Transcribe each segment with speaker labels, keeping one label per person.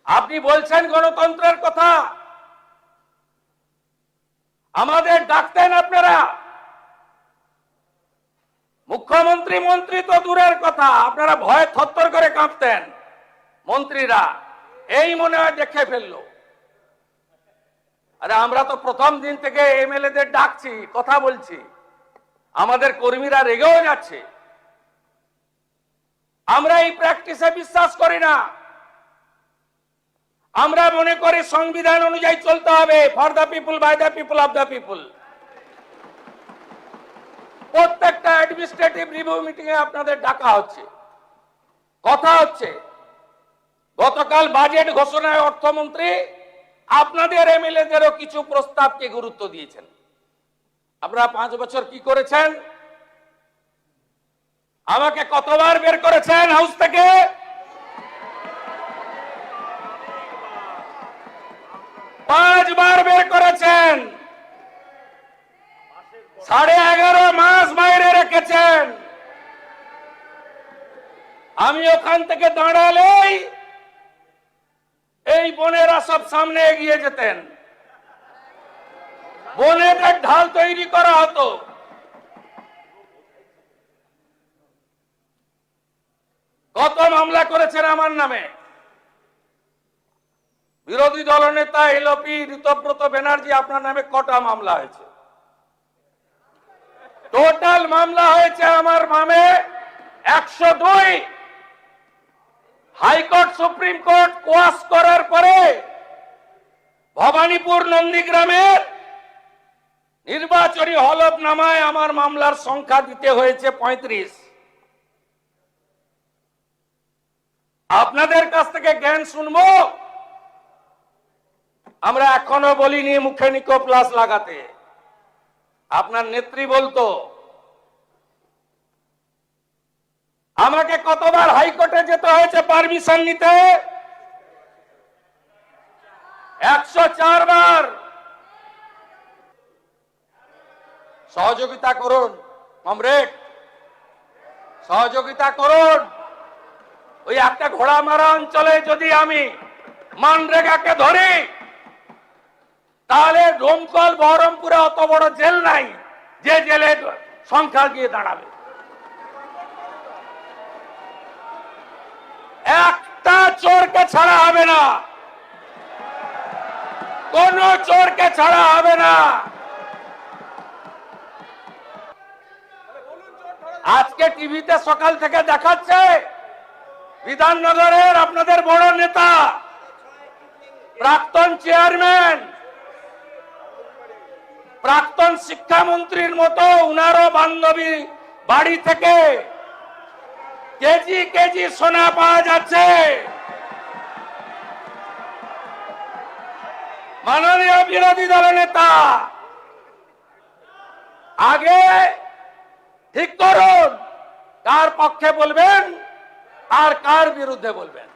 Speaker 1: আপনি বলছেন গণতন্ত্রের কথা, আমাদের ডাকতেন আপনারা। মুখ্যমন্ত্রী মন্ত্রী তো দূরের কথা, আপনারা ভয়ে থরথর করে কাঁপতেন। মন্ত্রীরা এই মনে হয় দেখে ফেললো। আরে আমরা তো প্রথম দিন থেকে এমএলএদের ডাকছি, কথা বলছি, আমাদের কর্মীরা রেগেও যাচ্ছে। আমরা এই প্র্যাকটিসে বিশ্বাস করি না। আমরা মনে করি সংবিধান অনুযায়ী চলতে হবে, for the people, by the people, of the people. প্রত্যেকটা অ্যাডমিনিস্ট্রেটিভ রিভিউ মিটিং এ আপনাদের ডাকা হচ্ছে, কথা হচ্ছে। গতকাল বাজেট ঘোষণায় অর্থমন্ত্রী আপনাদের এমএলএদেরও কিছু প্রস্তাবকে গুরুত্ব দিয়েছেন। আপনারা 5 বছর কি করেছেন? আমাকে কতবার বের করেছেন হাউস থেকে? পাঁচবার বের করেছেন। 11.5 মাস বাইরে রেখেছেন। আমি ওখান থেকে দাঁড়ালেই এই বোনেরা সব সামনে এগিয়ে যেতেন, বোনেদের ঢাল তৈরি করা হতো। কত মামলা করেছেন আমার নামে? বিরোধী দলনেতা এলপি ঋতব্রত ব্যানার্জি, আপনার নামে কটা মামলা হয়েছে? টোটাল মামলা হয়েছে আমার নামে 102। হাইকোর্ট সুপ্রিম কোর্ট কোয়াশ করার পরে ভবানীপুর নন্দীগ্রামের নির্বাচনী হলফনামায় আমার মামলার সংখ্যা দিতে হয়েছে 35। আপনাদের কাছ থেকে জ্ঞান শুনবো? আমরা এখনো বলিনি মুখে নিকো প্লাস লাগাতে। আপনার নেত্রী বলতো। আমাকে কতবার হাইকোর্টে যেতে হয়েছে পারমিশন নিতে? 104 বার। সহযোগিতা করুন কমরেড, সহযোগিতা করুন। ওই একটা ঘোড়া মারা অঞ্চলে যদি আমি মানরেগাকে ধরি, তাহলে ডোমকল বহরমপুরে অত বড় জেল নাই যে জেলের সংখ্যা গিয়ে দাঁড়াবে। একটা চোরকে ছাড়া হবে না, কোন চোরকে ছাড়া হবে না। আজকে টিভিতে সকাল থেকে দেখাচ্ছে বিধাননগরের আপনাদের বড় নেতা, প্রাক্তন চেয়ারম্যান, প্রাক্তন শিক্ষামন্ত্রীর মতো উনারও বান্ধবী বাড়ি থেকে কেজি কেজি সোনা পাওয়া যাচ্ছে। মাননীয় বিরোধী দল নেতা, আগে ঠিক করুন কার পক্ষে বলবেন আর কার বিরুদ্ধে বলবেন।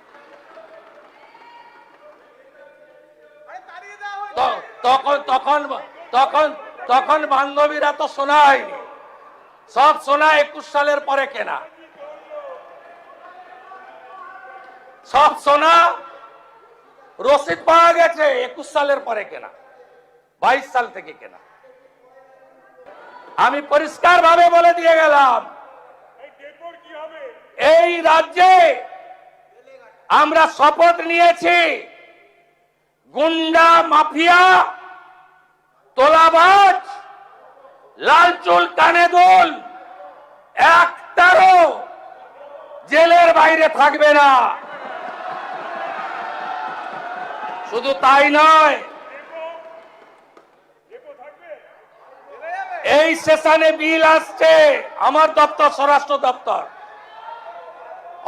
Speaker 1: তখন বান্ধবীরা তো সোনা হয়নি, সব সোনা 21 সালের পরে কেনা, সব সোনা রসিদ পাওয়া গেছে 21 সালের পরে কেনা, 22 সাল থেকে কেনা। আমি পরিষ্কার ভাবে বলে দিয়ে গেলাম, এই রাজ্যে আমরা শপথ নিয়েছি গুন্ডা, মাফিয়া, তোলাবাজ, লালচুল, কানে দুল একটারও জেলের বাইরে থাকবে না। শুধু তাই নয়, এই সেশনে বিল আসছে আমার দপ্তর, স্বরাষ্ট্র দপ্তর।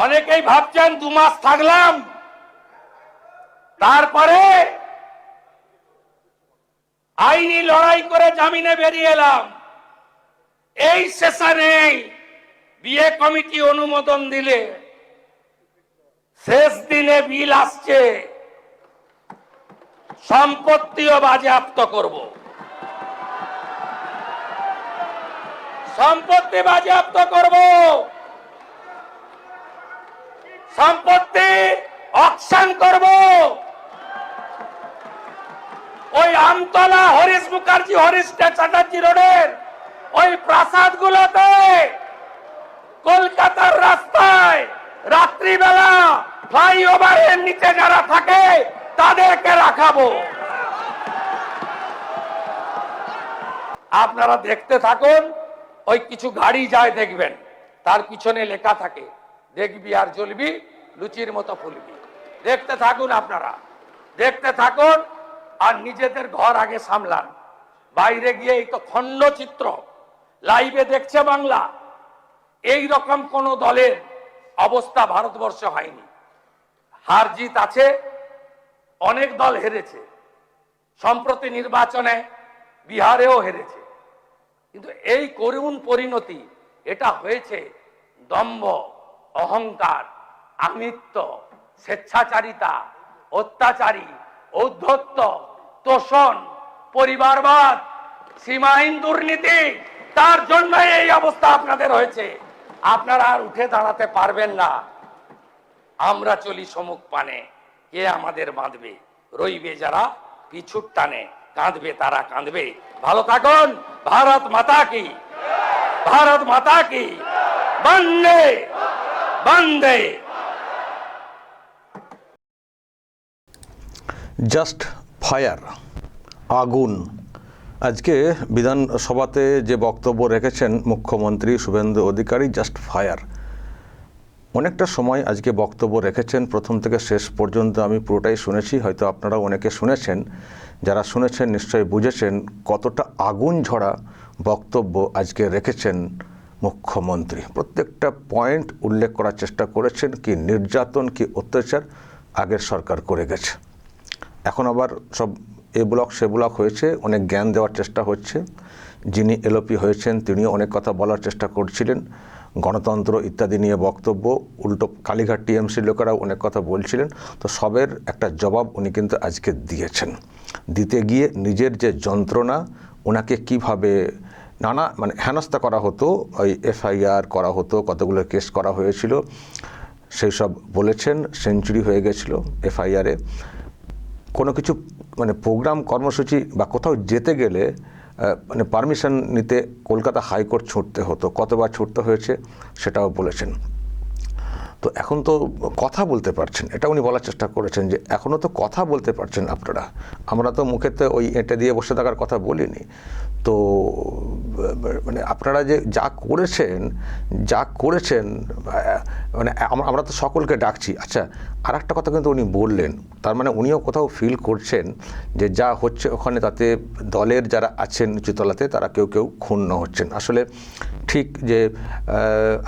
Speaker 1: অনেকেই ভাবছেন 2 মাস থাকলাম তারপরে আইনি লড়াই করে জামিনে বেরিয়ে এলাম। এই সেশনে বিয়ে কমিটি অনুমোদন দিলে শেষ দিনে বিল আসছে সম্পত্তিও বাজেয়াপ্ত করব। সম্পত্তি বাজেয়াপ্ত করব। সম্পত্তি অকশন করব। ওই আমতলা হরিশ মুখার্জি হরিশ চ্যাটার্জি রোডের ওই প্রাসাদগুলোতে কলকাতার রাস্তায় রাত্রিবেলা ফ্লাইওভারের নিচে যারা থাকে তাদেরকে রাখাবো। আপনারা দেখতে থাকুন, ওই কিছু গাড়ি যায় দেখবেন, তার পিছনে লেখা থাকে দেখবি আর জ্বলবি লুচির মতো ফুলবি। দেখতে থাকুন, আপনারা দেখতে থাকুন আর নিজেদের ঘর আগে সামলান। বাইরে গিয়ে এই তো খণ্ডচিত্র লাইভে দেখছে বাংলা। এই রকম কোন দলের অবস্থা ভারতবর্ষে হয়নি। হার জিত আছে, অনেক দল হেরেছে, সম্প্রতি নির্বাচনে বিহারেও হেরেছে, কিন্তু এই করুণ পরিণতি এটা হয়েছে দম্ভ, অহংকার, আমিত্ব, স্বেচ্ছাচারিতা, অত্যাচারী, ঔদ্ধত্য, তোষণ, পরিবারবাদ, সীমাহীন দুর্নীতি। তার জন্য এই অবস্থা আপনাদের হয়েছে। আপনারা আর উঠে দাঁড়াতে পারবেন না। আমরা চলি সমুখ পানে, কে আমাদের বাঁধবে? রইবে যারা পিছুর টানে, কাঁদবে তারা কাঁদবে। ভালো থাকুন। ভারত মাতা কি, ভারত মাতা কি, বন্দে বন্দে।
Speaker 2: জাস্ট ফায়ার, আগুন। আজকে বিধানসভাতে যে বক্তব্য রেখেছেন মুখ্যমন্ত্রী শুভেন্দু অধিকারী, জাস্ট ফায়ার। অনেকটা সময় আজকে বক্তব্য রেখেছেন, প্রথম থেকে শেষ পর্যন্ত আমি পুরোটাই শুনেছি। হয়তো আপনারা অনেকে শুনেছেন, যারা শুনেছেন নিশ্চয়ই বুঝেছেন কতটা আগুন ঝরা বক্তব্য আজকে রেখেছেন মুখ্যমন্ত্রী। প্রত্যেকটা পয়েন্ট উল্লেখ করার চেষ্টা করেছেন, কি নির্যাতন, কি অত্যাচার আগের সরকার করে গেছে। এখন আবার সব এ ব্লক সে ব্লক হয়েছে, অনেক জ্ঞান দেওয়ার চেষ্টা হচ্ছে। যিনি এলওপি হয়েছেন তিনিও অনেক কথা বলার চেষ্টা করছিলেন, গণতন্ত্র ইত্যাদি নিয়ে বক্তব্য। উল্টো কালীঘাট টিএমসির লোকেরাও অনেক কথা বলছিলেন। তো সবের একটা জবাব উনি কিন্তু আজকে দিয়েছেন। দিতে গিয়ে নিজের যে যন্ত্রণা, ওনাকে কিভাবে নানা হেনস্থা করা হতো, ওই এফআইআর করা হতো, কতগুলো কেস করা হয়েছিল, সেই সব বলেছেন। সেঞ্চুরি হয়ে গেছিল এফআইআরে। কোনো কিছু প্রোগ্রাম কর্মসূচি বা কোথাও যেতে গেলে পারমিশন নিতে কলকাতা হাইকোর্ট ছুটতে হতো, কতবার ছুটতে হয়েছে সেটাও বলেছেন। তো এখন তো কথা বলতে পারছেন, এটা উনি বলার চেষ্টা করেছেন যে এখনও তো কথা বলতে পারছেন আপনারা। আমরা তো মুখেতে ওই এঁটে দিয়ে বসে থাকার কথা বলিনি। তো আপনারা যে যা করেছেন আমরা তো সকলকে ডাকছি। আচ্ছা, আর একটা কথা কিন্তু উনি বললেন, তার উনিও কোথাও ফিল করছেন যে যা হচ্ছে ওখানে তাতে দলের যারা আছেন নিচুতলাতে তারা কেউ কেউ ক্ষুণ্ণ হচ্ছেন। আসলে ঠিক যে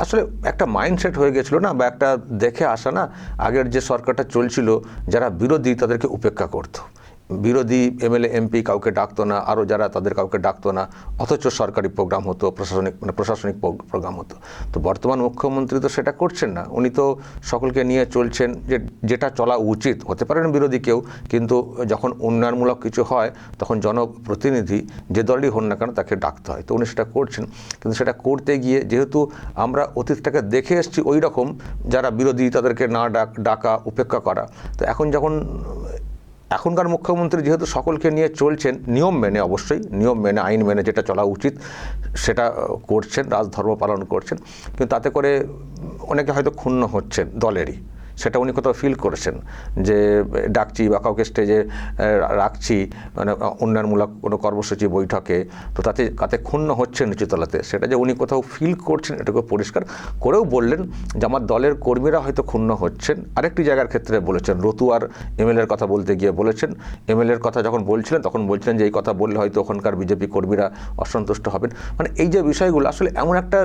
Speaker 2: আসলে একটা মাইন্ডসেট হয়ে গেছিলো না, বা একটা দেখে আসা না, আগের যে সরকারটা চলছিল যারা বিরোধী তাদেরকে উপেক্ষা করতো। বিরোধী এমএলএ এমপি কাউকে ডাকতো না, আরও যারা তাদের কাউকে ডাকতো না, অথচ সরকারি প্রোগ্রাম হতো, প্রশাসনিক প্রোগ্রাম হতো। তো বর্তমান মুখ্যমন্ত্রী তো সেটা করছেন না। উনি তো সকলকে নিয়ে চলছেন, যেটা চলা উচিত। হতে পারেন বিরোধী কেউ, কিন্তু যখন উন্নয়নমূলক কিছু হয় তখন জনপ্রতিনিধি যে দলই হন না কেন তাকে ডাকতে হয়। তো উনি সেটা করছেন, কিন্তু সেটা করতে গিয়ে যেহেতু আমরা অতীতটাকে দেখে এসেছি ওই রকম, যারা বিরোধী তাদেরকে না ডাকা, উপেক্ষা করা। তো এখনকার মুখ্যমন্ত্রী যেহেতু সকলকে নিয়ে চলছেন, নিয়ম মেনে, অবশ্যই নিয়ম মেনে, আইন মেনে যেটা চলা উচিত সেটা করছেন, রাজধর্ম পালন করছেন, কিন্তু তাতে করে অনেকে হয়তো ক্ষুণ্ণ হচ্ছেন দলেরই। সেটা উনি কোথাও ফিল করেছেন যে ডাকছি বা কাউকে স্টেজে রাখছি উন্নয়নমূলক কোনো কর্মসূচি বৈঠকে, তো তাতে ক্ষুণ্ণ হচ্ছেন নিচুতলাতে, সেটা যে উনি কোথাও ফিল করছেন এটাকে পরিষ্কার করেও বললেন যে আমার দলের কর্মীরা হয়তো ক্ষুণ্ণ হচ্ছেন। আরেকটি জায়গার ক্ষেত্রে বলেছেন, রতুয়ার এমএলএর কথা বলতে গিয়ে বলেছেন, এমএলএর কথা যখন বলছিলেন তখন বলছিলেন যে এই কথা বললে হয়তো ওখানকার বিজেপি কর্মীরা অসন্তুষ্ট হবেন। এই যে বিষয়গুলো আসলে এমন একটা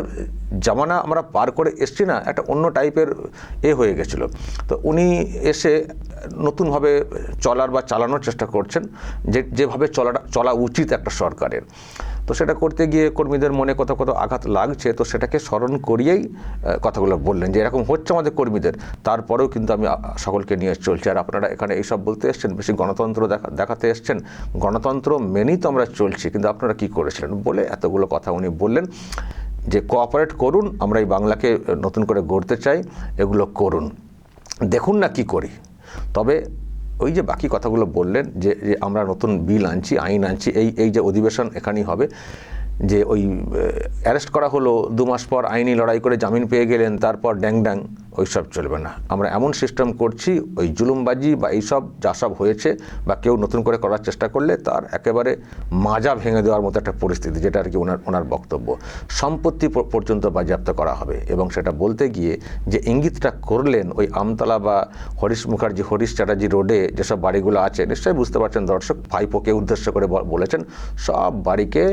Speaker 2: জামানা আমরা পার করে এসছি না, একটা অন্য টাইপের হয়ে গেছিলো। তো উনি এসে নতুনভাবে চলার বা চালানোর চেষ্টা করছেন, যেভাবে চলা উচিত একটা সরকারের। তো সেটা করতে গিয়ে কর্মীদের মনে কত আঘাত লাগছে, তো সেটাকে স্মরণ করিয়েই কথাগুলো বললেন যে এরকম হচ্ছে আমাদের কর্মীদের, তারপরেও কিন্তু আমি সকলকে নিয়ে চলছি। আর আপনারা এখানে এইসব বলতে এসছেন, বেশি গণতন্ত্র দেখাতে এসছেন, গণতন্ত্র মেনেই তো আমরা চলছি, কিন্তু আপনারা কি করেছিলেন বলে এতগুলো কথা উনি বললেন যে কোঅপারেট করুন, আমরা এই বাংলাকে নতুন করে গড়তে চাই, এগুলো করুন, দেখুন না কি করি। তবে ওই যে বাকি কথাগুলো বললেন যে আমরা নতুন বিল আনছি, আইন আনছি, এই যে অধিবেশন এখানেই হবে, যে ওই অ্যারেস্ট করা হলো 2 মাস পর আইনি লড়াই করে জামিন পেয়ে গেলেন, তারপর ড্যাং ড্যাং, ওইসব চলবে না। আমরা এমন সিস্টেম করছি, ওই জুলুমবাজি বা এইসব যা সব হয়েছে বা কেউ নতুন করে করার চেষ্টা করলে তার একেবারে মাজা ভেঙে দেওয়ার মতো একটা পরিস্থিতি, যেটা আর কি ওনার বক্তব্য। সম্পত্তি পর্যন্ত বাজেয়াপ্ত করা হবে, এবং সেটা বলতে গিয়ে যে ইঙ্গিতটা করলেন ওই আমতলা বা হরিশ চ্যাটার্জি রোডে যেসব বাড়িগুলো আছে, নিশ্চয়ই বুঝতে পারছেন দর্শক, ভাইপোকে উদ্দেশ্য করে বলেছেন সব বাড়িকে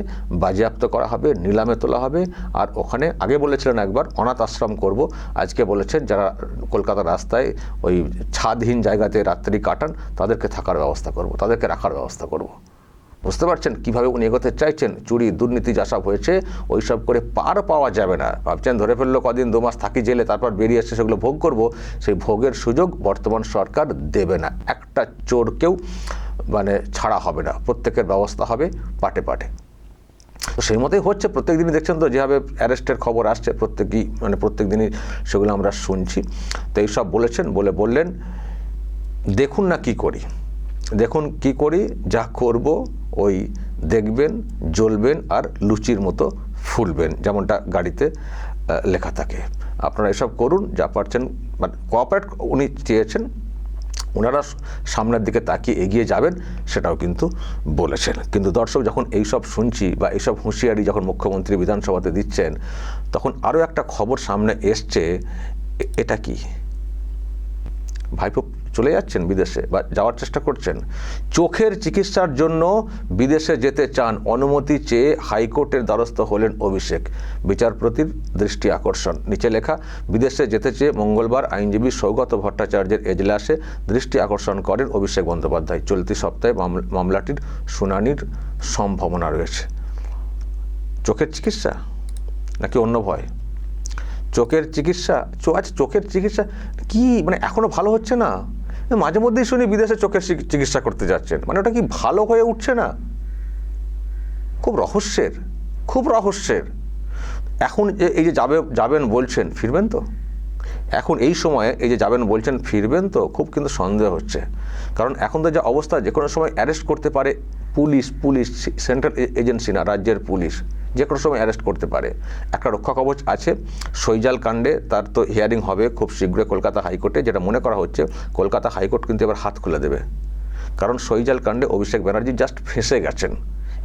Speaker 2: বাজেয়াপ্ত করা হবে, নিলামে তোলা হবে, আর ওখানে আগে বলেছিলেন একবার অনাথ আশ্রম করব, আজকে বলেছেন যারা কলকাতার রাস্তায় ওই ছাদহীন জায়গাতে রাত্রি কাটান তাদেরকে থাকার ব্যবস্থা করব, তাদেরকে রাখার ব্যবস্থা করব। বুঝতে পারছেন কীভাবে উনি এগোতে চাইছেন? চুরি দুর্নীতি যা সব হয়েছে ওইসব করে পার পাওয়া যাবে না। ভাবছেন ধরে ফেললো কদিন 2 মাস থাকি জেলে, তারপর বেরিয়ে এসে সেগুলো ভোগ করব, সেই ভোগের সুযোগ বর্তমান সরকার দেবে না। একটা চোরকেও ছাড়া হবে না, প্রত্যেকের ব্যবস্থা হবে পাটে পাটে। তো সেই মতোই হচ্ছে, প্রত্যেক দিনই দেখছেন তো যেভাবে অ্যারেস্টের খবর আসছে, প্রত্যেক দিনই সেগুলো আমরা শুনছি। তো এইসব বললেন দেখুন না কি করি, দেখুন কি করি, যা করব ওই দেখবেন, জ্বলবেন আর লুচির মতো ফুলবেন, যেমনটা গাড়িতে লেখা থাকে। আপনারা এসব করুন, যা পারছেন কোঅপারেট উনি চেয়েছেন, ওনারা সামনের দিকে তাকিয়ে এগিয়ে যাবেন সেটাও কিন্তু বলেছেন। কিন্তু দর্শক, যখন এইসব শুনছি বা এইসব হুঁশিয়ারি যখন মুখ্যমন্ত্রী বিধানসভাতে দিচ্ছেন, তখন আরও একটা খবর সামনে এসছে। এটা কি? ভাইপো চলে যাচ্ছেন বিদেশে বা যাওয়ার চেষ্টা করছেন, চোখের চিকিৎসার জন্য বিদেশে যেতে চান, অনুমতি চেয়ে হাইকোর্টের দ্বারস্থ হলেন অভিষেক, বিচারপতির দৃষ্টি আকর্ষণ। নিচে লেখা, বিদেশে যেতে চেয়ে মঙ্গলবার আইনজীবী সৌগত ভট্টাচার্যের এজলাসে দৃষ্টি আকর্ষণ করেন অভিষেক বন্দ্যোপাধ্যায়। চলতি সপ্তাহে মামলাটির শুনানির সম্ভাবনা রয়েছে। চোখের চিকিৎসা নাকি অন্য ভয়? চোখের চিকিৎসা, চোখের চিকিৎসা কি এখনো ভালো হচ্ছে না? মাঝে মধ্যেই শুনি বিদেশে চোখের চিকিৎসা করতে যাচ্ছেন, ওটা কি ভালো হয়ে উঠছে না? খুব রহস্যের। এখন এই যে যাবেন বলছেন, ফিরবেন তো? এখন এই সময়ে এই যে যাবেন বলছেন, ফিরবেন তো? খুব কিন্তু সন্দেহ হচ্ছে, কারণ এখন তো যা অবস্থা, যে কোনো সময় অ্যারেস্ট করতে পারে পুলিশ, সেন্ট্রাল এজেন্সি না, রাজ্যের পুলিশ যে কোনো সময় অ্যারেস্ট করতে পারে। একটা রক্ষা কবচ আছে শৈজাল কাণ্ডে, তার তো হিয়ারিং হবে খুব শীঘ্রই কলকাতা হাইকোর্টে, যেটা মনে করা হচ্ছে কলকাতা হাইকোর্ট কিন্তু এবার হাত খুলে দেবে, কারণ শৈজাল কাণ্ডে অভিষেক ব্যানার্জি জাস্ট ফেঁসে গেছেন,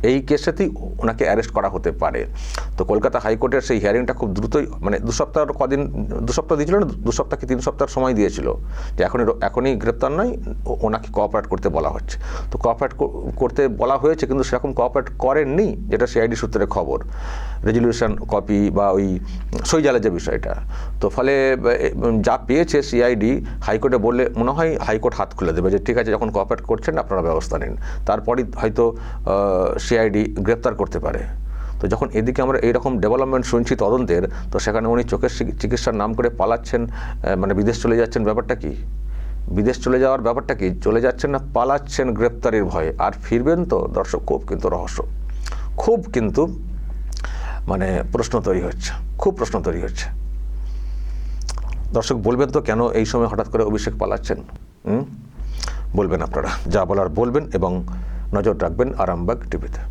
Speaker 2: এই কেসেতেই ওনাকে অ্যারেস্ট করা হতে পারে। তো কলকাতা হাইকোর্টের সেই হিয়ারিংটা খুব দ্রুতই, 2 সপ্তাহ দিয়েছিল না, 2 সপ্তাহ কি 3 সপ্তাহ সময় দিয়েছিল, যে এখনই গ্রেপ্তার নয়, ওনাকে কোঅপারেট করতে বলা হচ্ছে। তো কোঅপারেট করতে বলা হয়েছে, কিন্তু সেরকম কোঅপারেট করেননি, যেটা সিআইডি সূত্রে খবর, রেজলিউশন কপি বা ওই শৈজালের যে বিষয়টা। তো ফলে যা পেয়েছে সিআইডি, হাইকোর্টে বললে মনে হয় হাইকোর্ট হাত খুলে দেবে, যে ঠিক আছে যখন কোঅপারেট করছেন আপনারা ব্যবস্থা নিন, তারপরই হয়তো সিআইডি গ্রেপ্তার করতে পারে। তো যখন এদিকে আমরা এইরকম ডেভেলপমেন্ট শুনছি তদন্তের, তো সেখানে উনি চোখের চিকিৎসার নাম করে পালাচ্ছেন, বিদেশ চলে যাচ্ছেন, ব্যাপারটা কি? বিদেশ চলে যাওয়ার ব্যাপারটা কি? চলে যাচ্ছেন না পালাচ্ছেন গ্রেপ্তারির ভয়ে? আর ফিরবেন তো? দর্শক, খুব কিন্তু রহস্য, খুব কিন্তু প্রশ্ন তৈরি হচ্ছে। দর্শক, বলবেন তো কেন এই সময় হঠাৎ করে অভিষেক পালাচ্ছেন? বলবেন আপনারা, যা বলার বলবেন, এবং নজর রাখবেন আরামবাগ টিভিতে।